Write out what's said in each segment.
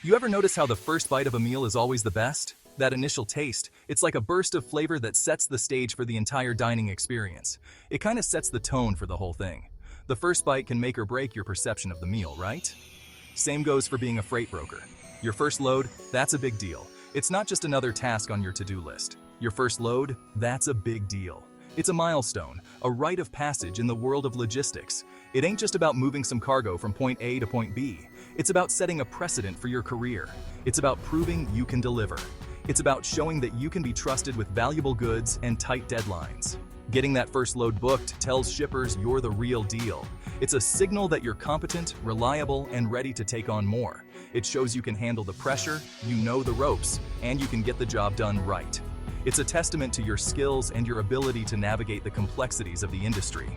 You ever notice how the first bite of a meal is always the best? That initial taste, it's like a burst of flavor that sets the stage for the entire dining experience. It kind of sets the tone for the whole thing. The first bite can make or break your perception of the meal, right? Same goes for being a freight broker. Your first load, that's a big deal. It's not just another task on your to-do list. Your first load, that's a big deal. It's a milestone, a rite of passage in the world of logistics. It ain't just about moving some cargo from point A to point B. It's about setting a precedent for your career. It's about proving you can deliver. It's about showing that you can be trusted with valuable goods and tight deadlines. Getting that first load booked tells shippers you're the real deal. It's a signal that you're competent, reliable, and ready to take on more. It shows you can handle the pressure, you know the ropes, and you can get the job done right. It's a testament to your skills and your ability to navigate the complexities of the industry.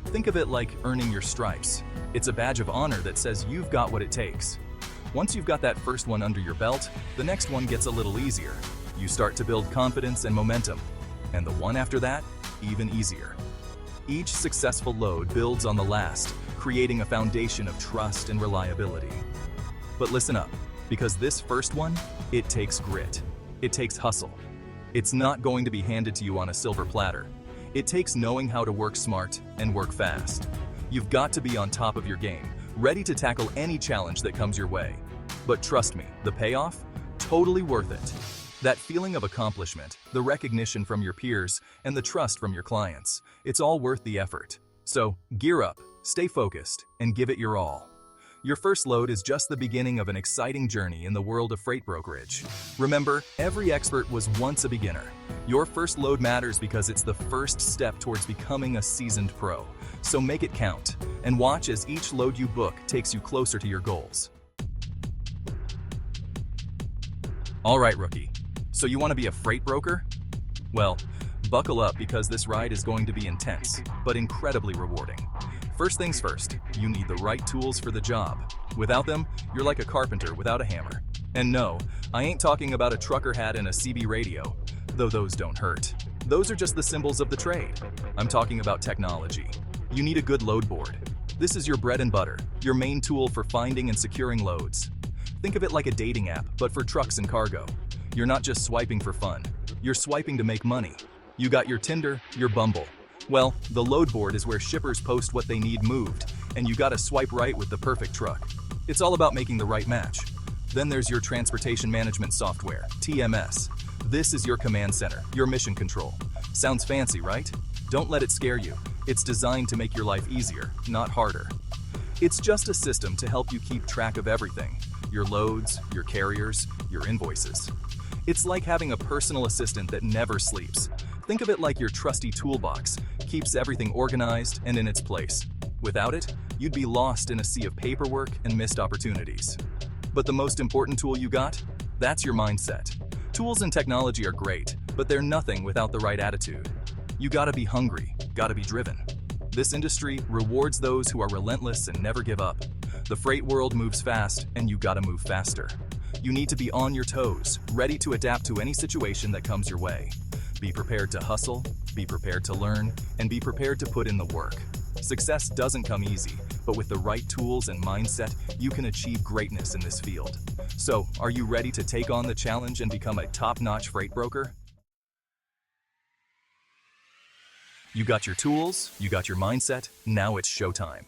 Think of it like earning your stripes. It's a badge of honor that says you've got what it takes. Once you've got that first one under your belt, the next one gets a little easier. You start to build confidence and momentum. And the one after that, even easier. Each successful load builds on the last, creating a foundation of trust and reliability. But listen up, because this first one, it takes grit. It takes hustle. It's not going to be handed to you on a silver platter. It takes knowing how to work smart and work fast. You've got to be on top of your game, ready to tackle any challenge that comes your way. But trust me, the payoff? Totally worth it. That feeling of accomplishment, the recognition from your peers, and the trust from your clients, it's all worth the effort. So, gear up, stay focused, and give it your all. Your first load is just the beginning of an exciting journey in the world of freight brokerage. Remember, every expert was once a beginner. Your first load matters because it's the first step towards becoming a seasoned pro. So make it count, and watch as each load you book takes you closer to your goals. All right, rookie. So you want to be a freight broker? Well, buckle up because this ride is going to be intense, but incredibly rewarding. First things first, you need the right tools for the job. Without them, you're like a carpenter without a hammer. And no, I ain't talking about a trucker hat and a CB radio, though those don't hurt. Those are just the symbols of the trade. I'm talking about technology. You need a good load board. This is your bread and butter, your main tool for finding and securing loads. Think of it like a dating app, but for trucks and cargo. You're not just swiping for fun. You're swiping to make money. You got your Tinder, your Bumble. Well, the load board is where shippers post what they need moved, and you gotta swipe right with the perfect truck. It's all about making the right match. Then there's your transportation management software, TMS. This is your command center, your mission control. Sounds fancy, right? Don't let it scare you. It's designed to make your life easier, not harder. It's just a system to help you keep track of everything. Your loads, your carriers, your invoices. It's like having a personal assistant that never sleeps. Think of it like your trusty toolbox, keeps everything organized and in its place. Without it, you'd be lost in a sea of paperwork and missed opportunities. But the most important tool you got? That's your mindset. Tools and technology are great, but they're nothing without the right attitude. You gotta be hungry, gotta be driven. This industry rewards those who are relentless and never give up. The freight world moves fast, and you gotta move faster. You need to be on your toes, ready to adapt to any situation that comes your way. Be prepared to hustle, be prepared to learn, and be prepared to put in the work. Success doesn't come easy, but with the right tools and mindset, you can achieve greatness in this field. So, are you ready to take on the challenge and become a top-notch freight broker? You got your tools, you got your mindset, now it's showtime.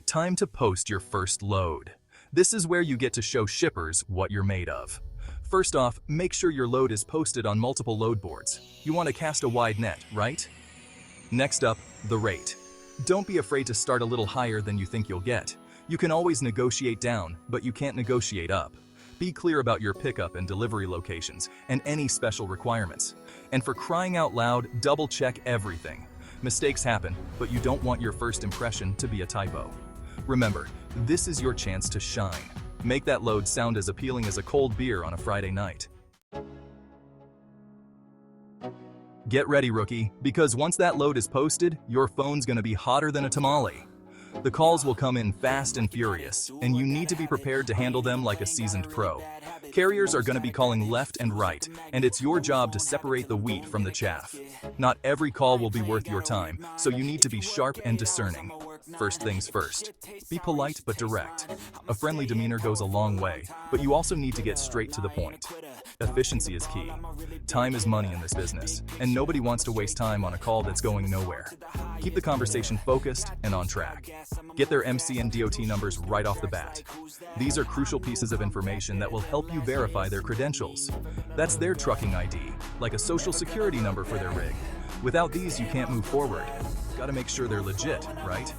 Time to post your first load. This is where you get to show shippers what you're made of. First off, make sure your load is posted on multiple load boards. You want to cast a wide net, right? Next up, the rate. Don't be afraid to start a little higher than you think you'll get. You can always negotiate down, but you can't negotiate up. Be clear about your pickup and delivery locations and any special requirements. And for crying out loud, double-check everything. Mistakes happen, but you don't want your first impression to be a typo. Remember, this is your chance to shine. Make that load sound as appealing as a cold beer on a Friday night. Get ready, rookie, because once that load is posted, your phone's gonna be hotter than a tamale. The calls will come in fast and furious, and you need to be prepared to handle them like a seasoned pro. Carriers are going to be calling left and right, and it's your job to separate the wheat from the chaff. Not every call will be worth your time, so you need to be sharp and discerning. First things first, be polite but direct. A friendly demeanor goes a long way, but you also need to get straight to the point. Efficiency is key. Time is money in this business, and nobody wants to waste time on a call that's going nowhere. Keep the conversation focused and on track. Get their MC and DOT numbers right off the bat. These are crucial pieces of information that will help you verify their credentials. That's their trucking ID, like a social security number for their rig. Without these, you can't move forward. Gotta make sure they're legit, right?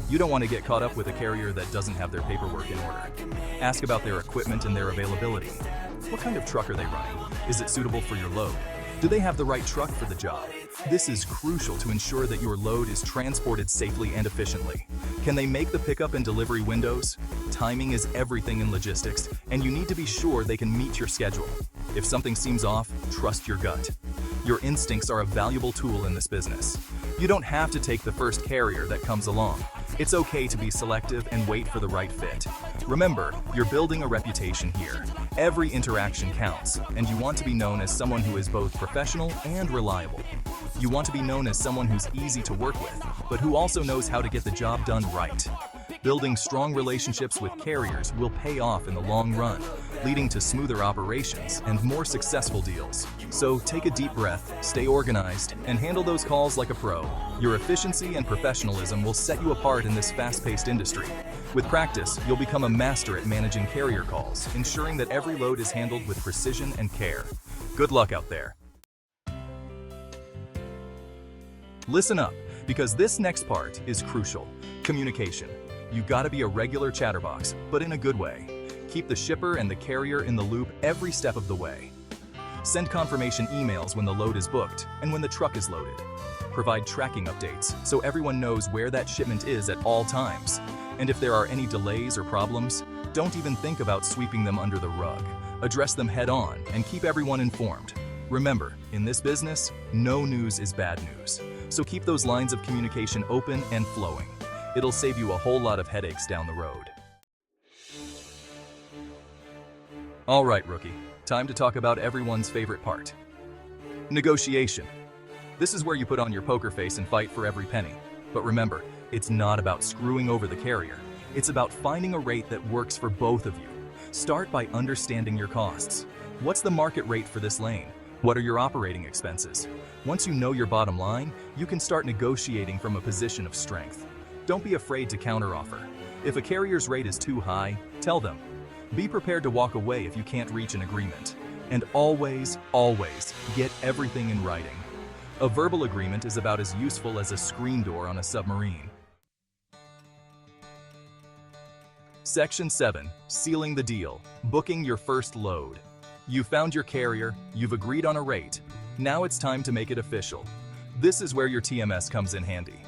You don't want to get caught up with a carrier that doesn't have their paperwork in order. Ask about their equipment and their availability. What kind of truck are they running? Is it suitable for your load? Do they have the right truck for the job? This is crucial to ensure that your load is transported safely and efficiently. Can they make the pickup and delivery windows? Timing is everything in logistics, and you need to be sure they can meet your schedule. If something seems off, trust your gut. Your instincts are a valuable tool in this business. You don't have to take the first carrier that comes along. It's okay to be selective and wait for the right fit. Remember, you're building a reputation here. Every interaction counts, and you want to be known as someone who is both professional and reliable. You want to be known as someone who's easy to work with, but who also knows how to get the job done right. Building strong relationships with carriers will pay off in the long run, leading to smoother operations and more successful deals. So take a deep breath, stay organized, and handle those calls like a pro. Your efficiency and professionalism will set you apart in this fast-paced industry. With practice, you'll become a master at managing carrier calls, ensuring that every load is handled with precision and care. Good luck out there. Listen up, because this next part is crucial. Communication. You gotta be a regular chatterbox, but in a good way. Keep the shipper and the carrier in the loop every step of the way. Send confirmation emails when the load is booked and when the truck is loaded. Provide tracking updates so everyone knows where that shipment is at all times. And if there are any delays or problems, don't even think about sweeping them under the rug. Address them head on and keep everyone informed. Remember, in this business, no news is bad news. So keep those lines of communication open and flowing. It'll save you a whole lot of headaches down the road. All right, rookie, time to talk about everyone's favorite part. Negotiation. This is where you put on your poker face and fight for every penny. But remember, it's not about screwing over the carrier. It's about finding a rate that works for both of you. Start by understanding your costs. What's the market rate for this lane? What are your operating expenses? Once you know your bottom line, you can start negotiating from a position of strength. Don't be afraid to counteroffer. If a carrier's rate is too high, tell them. Be prepared to walk away if you can't reach an agreement. And always, always get everything in writing. A verbal agreement is about as useful as a screen door on a submarine. Section 7. Sealing the deal. Booking your first load. You found your carrier, you've agreed on a rate. Now it's time to make it official. This is where your TMS comes in handy.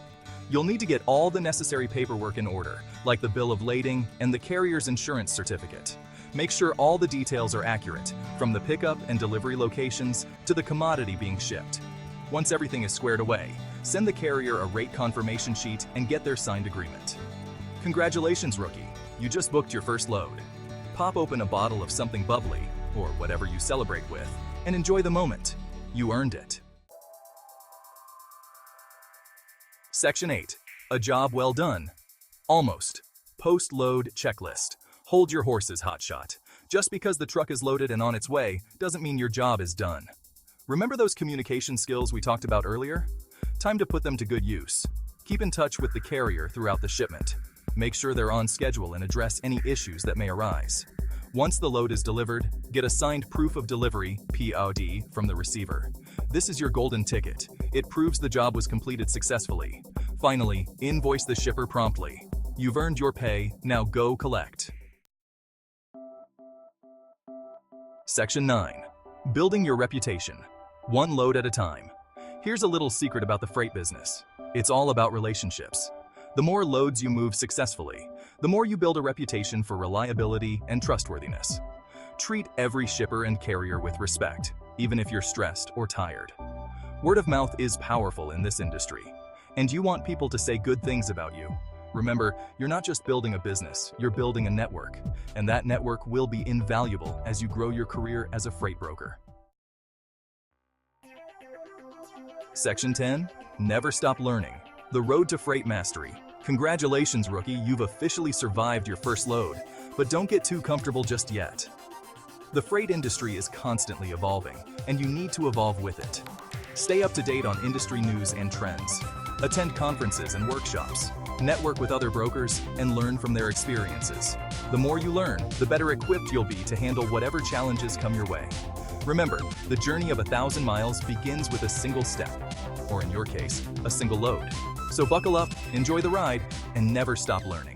You'll need to get all the necessary paperwork in order, like the bill of lading and the carrier's insurance certificate. Make sure all the details are accurate, from the pickup and delivery locations to the commodity being shipped. Once everything is squared away, send the carrier a rate confirmation sheet and get their signed agreement. Congratulations, rookie. You just booked your first load. Pop open a bottle of something bubbly, or whatever you celebrate with, and enjoy the moment. You earned it. Section 8. A job well done. Almost. Post-load checklist. Hold your horses, hotshot. Just because the truck is loaded and on its way doesn't mean your job is done. Remember those communication skills we talked about earlier? Time to put them to good use. Keep in touch with the carrier throughout the shipment. Make sure they're on schedule and address any issues that may arise. Once the load is delivered, get a signed proof of delivery, POD, from the receiver. This is your golden ticket. It proves the job was completed successfully. Finally, invoice the shipper promptly. You've earned your pay, now go collect. Section 9. Building your reputation. One load at a time. Here's a little secret about the freight business. It's all about relationships. The more loads you move successfully, the more you build a reputation for reliability and trustworthiness. Treat every shipper and carrier with respect, even if you're stressed or tired. Word of mouth is powerful in this industry, and you want people to say good things about you. Remember, you're not just building a business, you're building a network, and that network will be invaluable as you grow your career as a freight broker. Section 10. Never stop learning. The road to freight mastery. Congratulations, rookie, you've officially survived your first load, but don't get too comfortable just yet. The freight industry is constantly evolving, and you need to evolve with it. Stay up to date on industry news and trends. Attend conferences and workshops. Network with other brokers and learn from their experiences. The more you learn, the better equipped you'll be to handle whatever challenges come your way. Remember, the journey of 1,000 miles begins with a single step, or in your case, a single load. So buckle up, enjoy the ride, and never stop learning.